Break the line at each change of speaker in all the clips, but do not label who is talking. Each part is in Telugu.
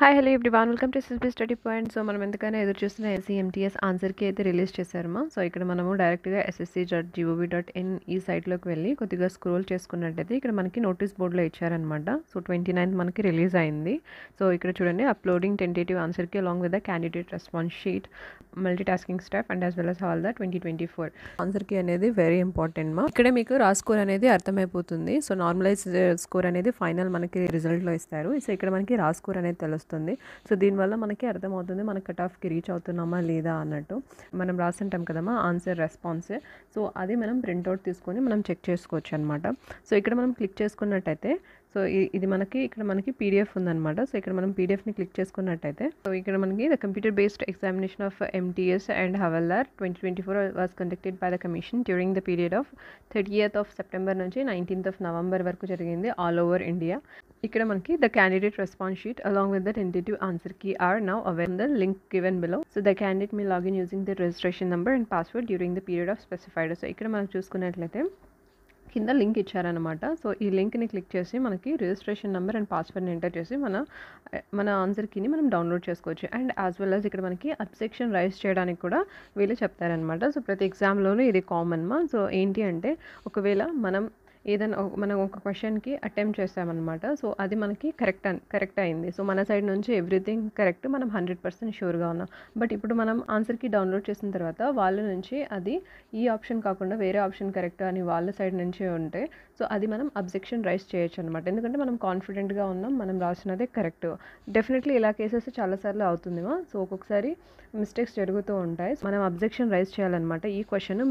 Hi hello everyone welcome to SSB study point. So మనం ఎంతకైనా ఎదురు చూస్తున్న ఎస్సీఎంటీఎస్ ఆన్సర్కి అయితే రిలీజ్ చేశారమ్మా. సో ఇక్కడ మనము డైరెక్ట్గా ssc.gov.in ఈ సైట్లోకి వెళ్ళి కొద్దిగా స్క్రోల్ చేసుకున్నట్టయితే ఇక్కడ మనకి నోటీస్ బోర్డులో ఇచ్చారనమాట. సో 29th మనకి రిలీజ్ అయింది. సో ఇక్కడ చూడండి, అప్లోడింగ్ టెంటేటివ్ ఆన్సర్కి along with the candidate response sheet, multi tasking staff and as well as all the 2024 ఆన్సర్కి అనేది వెరీ ఇంపార్టెంట్ మా. ఇక్కడ మీకు రా స్కోర్ అనేది అర్థమైపోతుంది. సో నార్మలైజ్ స్కోర్ అనేది ఫైనల్ మనకి రిజల్ట్లో ఇస్తారు. సో ఇక్కడ మనకి రా స్కోర్ అనేది తెలుస్తుంది. సో దీనివల్ల మనకి అర్థమవుతుంది మన కట్ ఆఫ్కి రీచ్ అవుతున్నామా లేదా అన్నట్టు. మనం రాసింటాం కదమ్మా ఆన్సర్ రెస్పాన్స్. సో అది మనం ప్రింట్అవుట్ తీసుకొని మనం చెక్ చేసుకోవచ్చు అనమాట. సో ఇక్కడ మనం క్లిక్ చేసుకున్నట్టయితే సో ఇది మనకి ఇక్కడ మనకి పీడిఎఫ్ ఉందన్నమాట. సో ఇక్కడ మనం పీడిఎఫ్ని క్లిక్ చేసుకున్నట్టయితే సో ఇక్కడ మనకి the computer based examination of MTS and havildar 2024 was conducted by the commission during the period of 30th of September నుంచి 19th of November వరకు జరిగింది ఆల్ ఓవర్ ఇండియా. ఇక్కడ మనకి the candidate response sheet along with the tentative answer key are now available the link given below. So the candidate may login using the registration number and password during the period of specified. So ఇక్కడ మనం చూసుకున్నట్లయితే కింద లింక్ ఇచ్చారనమాట. సో ఈ లింక్ని క్లిక్ చేసి మనకి రిజిస్ట్రేషన్ నెంబర్ అండ్ పాస్వర్డ్ని ఎంటర్ చేసి మన ఆన్సర్ కీని మనం డౌన్లోడ్ చేసుకోవచ్చు. అండ్ యాజ్ వెల్ యాజ్ ఇక్కడ మనకి అబ్జెక్షన్ రైజ్ చేయడానికి కూడా వీళ్ళు చెప్తారనమాట. సో ప్రతి ఎగ్జామ్లోనూ ఇది కామన్ మా. సో ఏంటి అంటే ఒకవేళ మనం ఒక క్వశ్చన్కి అటెంప్ట్ చేస్తామన్నమాట. సో అది మనకి కరెక్ట్ అయింది. సో మన సైడ్ నుంచి ఎవ్రీథింగ్ కరెక్ట్, మనం 100% షూర్గా ఉన్నాం. బట్ ఇప్పుడు మనం ఆన్సర్కి డౌన్లోడ్ చేసిన తర్వాత వాళ్ళ నుంచి అది ఈ ఆప్షన్ కాకుండా వేరే ఆప్షన్ కరెక్ట్ అని వాళ్ళ సైడ్ నుంచి ఉంటే సో అది మనం అబ్జెక్షన్ రైజ్ చేయొచ్చు అనమాట. ఎందుకంటే మనం కాన్ఫిడెంట్గా ఉన్నాం, మనం రాసినదే కరెక్ట్. డెఫినెట్లీ ఇలా కేసెస్ చాలాసార్లు అవుతుందిమా. సో ఒక్కొక్కసారి మిస్టేక్స్ జరుగుతూ ఉంటాయి. మనం అబ్జెక్షన్ రైజ్ చేయాలన్నమాట. ఈ క్వశ్చన్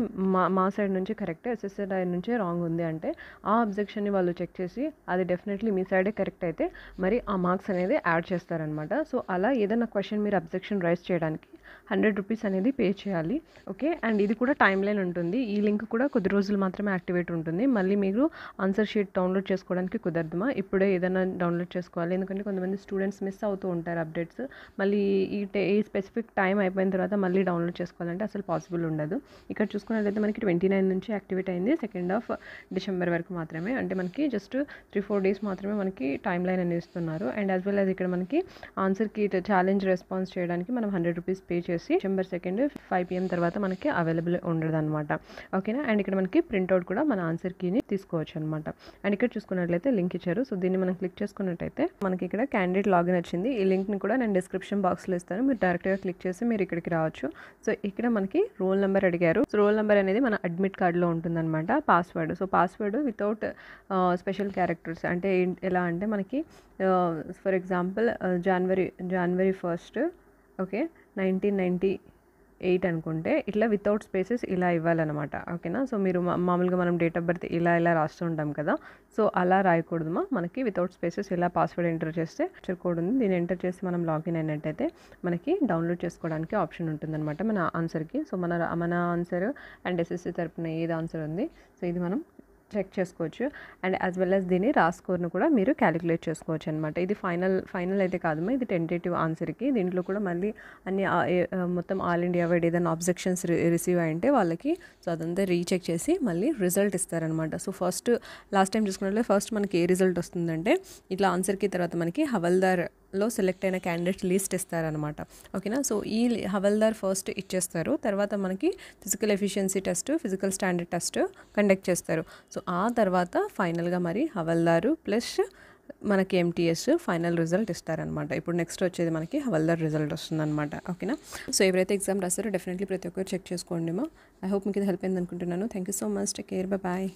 మా సైడ్ నుంచి కరెక్ట్, ఎస్ఎస్సీ సైడ్ నుంచి రాంగ్ ఉంది అంటే ఆ అబ్జెక్షన్ని వాళ్ళు చెక్ చేసి అది డెఫినెట్లీ మీ సైడే కరెక్ట్ అయితే మరి ఆ మార్క్స్ అనేది యాడ్ చేస్తారనమాట. సో అలా ఏదైనా క్వశ్చన్ మీరు అబ్జెక్షన్ రైజ్ చేయడానికి 100 రూపీస్ అనేది పే చేయాలి. ఓకే, అండ్ ఇది కూడా టైం లైన్ ఉంటుంది. ఈ లింక్ కూడా కొద్ది రోజులు మాత్రమే యాక్టివేట్ ఉంటుంది. మళ్ళీ మీరు ఆన్సర్ షీట్ డౌన్లోడ్ చేసుకోవడానికి కుదరదుమా. ఇప్పుడే ఏదైనా డౌన్లోడ్ చేసుకోవాలి. ఎందుకంటే కొంతమంది స్టూడెంట్స్ మిస్ అవుతూ ఉంటారు అప్డేట్స్. మళ్ళీ ఈ స్పెసిఫిక్ టైం అయిపోయిన తర్వాత మళ్ళీ డౌన్లోడ్ చేసుకోవాలంటే అసలు పాసిబుల్ ఉండదు. ఇక్కడ చూసుకున్నట్లయితే మనకి 29 నుంచి యాక్టివేట్ అయింది. 2nd of December వరకు మాత్రమే, అంటే మనకి జస్ట్ 3-4 days మాత్రమే మనకి టైం లైన్ అనేది ఇస్తున్నారు. అండ్ యాజ్ వెల్ యాజ్ ఇక్కడ మనకి ఆన్సర్కి ఛాలెంజ్ రెస్పాన్స్ చేయడానికి మనం 100 రూపీస్ పే చేసి December 2nd 5 PM తర్వాత మనకి అవైలబుల్ ఉండదు అనమాట. ఓకేనా. అండ్ ఇక్కడ మనకి ప్రింట్అవుట్ కూడా మన ఆన్సర్ కీని తీసుకోవచ్చు అనమాట. అండ్ ఇక్కడ చూసుకున్నట్లయితే లింక్ ఇచ్చారు. సో దీన్ని మనం క్లిక్ చేసుకున్నట్టయితే మనకి ఇక్కడ క్యాండిడేట్ లాగిన్ వచ్చింది. ఈ లింక్ని కూడా నేను డిస్క్రిప్షన్ బాక్స్లో ఇస్తాను, మీరు డైరెక్ట్గా క్లిక్ చేసి మీరు ఇక్కడికి రావచ్చు. సో ఇక్కడ మనకి రోల్ నెంబర్ అడిగారు. సో రోల్ నెంబర్ అనేది మన అడ్మిట్ కార్డులో ఉంటుందన్నమాట. Password, so password without special characters, అంటే ఎలా అంటే మనకి for example January 1st okay 1998 అనుకుంటే ఇట్లా వితౌట్ స్పేసెస్ ఇలా ఇవ్వాలన్నమాట. ఓకేనా. సో మీరు మామూలుగా మనం డేట్ ఆఫ్ బర్త్ ఇలా రాస్తూ ఉంటాం కదా. సో అలా రాయకూడదుమా. మనకి వితౌట్ స్పేసెస్ ఇలా పాస్వర్డ్ ఎంటర్ చేస్తే కోడ్ ఉంది, దీన్ని ఎంటర్ చేసి మనం లాగిన్ అయినట్టయితే మనకి డౌన్లోడ్ చేసుకోవడానికి ఆప్షన్ ఉంటుందన్నమాట మన ఆన్సర్కి. సో మన ఆన్సర్ అండ్ ఎస్ఎస్సీ తరపున ఏది ఆన్సర్ ఉంది సో ఇది మనం చెక్ చేసుకోవచ్చు. అండ్ యాజ్ వెల్ యాజ్ దీన్ని రా స్కోర్ను కూడా మీరు క్యాలిక్యులేట్ చేసుకోవచ్చు అనమాట. ఇది ఫైనల్ అయితే కాదమ్మా, ఇది టెంటేటివ్ ఆన్సర్కి. దీంట్లో కూడా మళ్ళీ అన్ని మొత్తం ఆల్ ఇండియా వైడ్ ఏదైనా అబ్జెక్షన్స్ రిసీవ్ అయింటే వాళ్ళకి సో అదంతా రీచెక్ చేసి మళ్ళీ రిజల్ట్ ఇస్తారనమాట. సో లాస్ట్ టైం చూసుకున్నట్లయితే ఫస్ట్ మనకి ఏ రిజల్ట్ వస్తుందంటే ఇట్లా ఆన్సర్కి తర్వాత మనకి హవల్దార్లో సెలెక్ట్ అయిన క్యాండిడేట్ లిస్ట్ ఇస్తారనమాట. ఓకేనా. సో ఈ హవల్దార్ ఫస్ట్ ఇచ్చేస్తారు, తర్వాత మనకి physical efficiency test, physical standard test conduct చేస్తారు. సో ఆ తర్వాత ఫైనల్గా మరి హవల్దారు ప్లస్ మనకి ఎంటీఎస్ ఫైనల్ రిజల్ట్ ఇస్తారనమాట. ఇప్పుడు నెక్స్ట్ వచ్చేది మనకి హవల్దార్ రిజల్ట్ వస్తుందన్నమాట. ఓకేనా. సో ఎవరైతే ఎగ్జామ్ రాస్తారో డెఫినెట్లీ ప్రతి ఒక్కరు చెక్ చేసుకోండి మా. ఐ హోప్ మీకు ఇది హెల్ప్ అయింది అనుకుంటున్నాను. Thank you so much. Take care. Bye.